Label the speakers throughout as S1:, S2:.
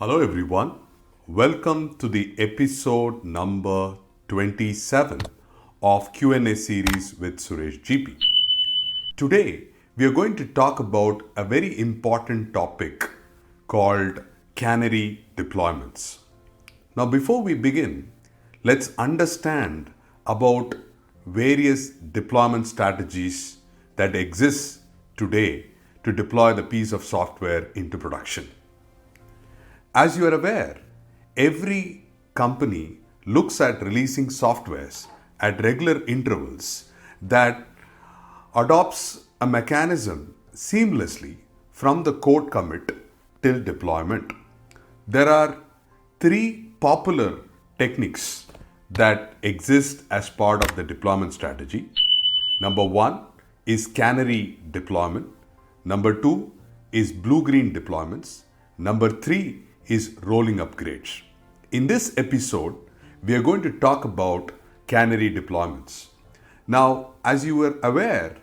S1: Hello everyone. Welcome to the episode number 27 of QnA series with Suresh GP. Today we are going to talk about a very important topic called Canary deployments. Now before we begin, let's understand about various deployment strategies that exist today to deploy the piece of software into production. As you are aware, every company looks at releasing softwares at regular intervals that adopts a mechanism seamlessly from the code commit till deployment. There are three popular techniques that exist as part of the deployment strategy. Number one is Canary deployment. Number two is blue-green deployments. Number three is rolling upgrades. In this episode, we are going to talk about Canary deployments. Now, as you are aware,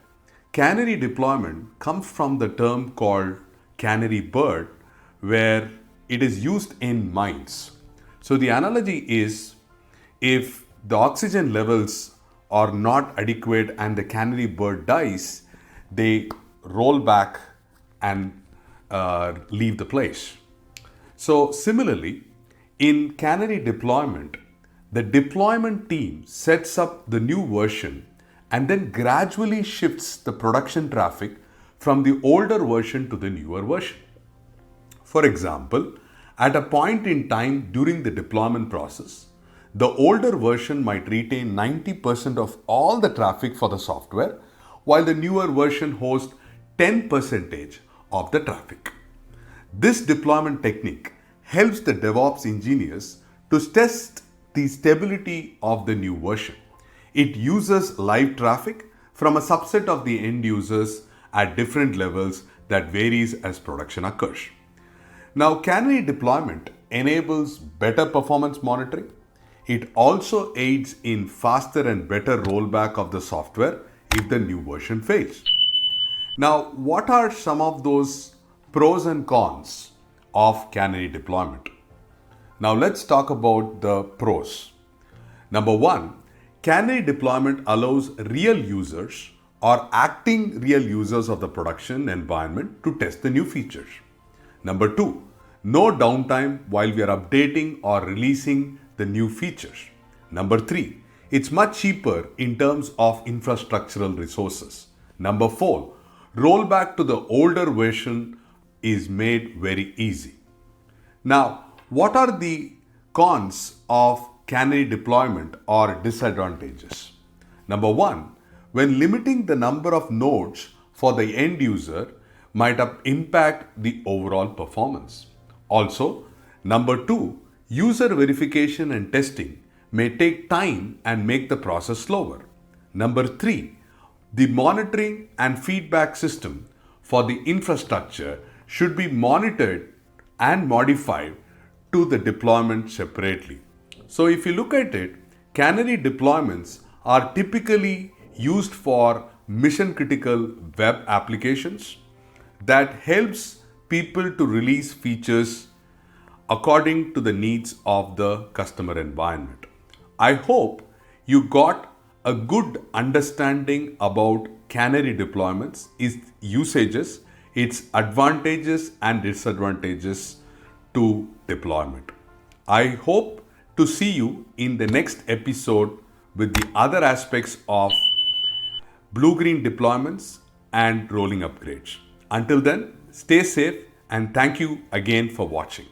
S1: Canary deployment comes from the term called canary bird, where it is used in mines. So the analogy is, if the oxygen levels are not adequate and the canary bird dies, they roll back and leave the place. So similarly, in Canary deployment, the deployment team sets up the new version and then gradually shifts the production traffic from the older version to the newer version. For example, at a point in time during the deployment process, the older version might retain 90% of all the traffic for the software, while the newer version hosts 10% of the traffic. This deployment technique helps the DevOps engineers to test the stability of the new version. It uses live traffic from a subset of the end users at different levels that varies as production occurs. Now, Canary deployment enables better performance monitoring. It also aids in faster and better rollback of the software if the new version fails. Now, what are some of those pros and cons of Canary deployment? Now, let's talk about the pros. Number one, Canary deployment allows real users or acting real users of the production environment to test the new features. Number two, no downtime while we are updating or releasing the new features. Number three, it's much cheaper in terms of infrastructural resources. Number four, rollback to the older version is made very easy. Now, what are the cons of Canary deployment or disadvantages? Number one, when limiting the number of nodes for the end user might impact the overall performance. Also, number two, user verification and testing may take time and make the process slower. Number three, the monitoring and feedback system for the infrastructure should be monitored and modified to the deployment separately. So if you look at it, Canary deployments are typically used for mission critical web applications that helps people to release features according to the needs of the customer environment. I hope you got a good understanding about Canary deployments, its usages, its advantages and disadvantages to deployment. I hope to see you in the next episode with the other aspects of blue-green deployments and rolling upgrades. Until then, stay safe and thank you again for watching.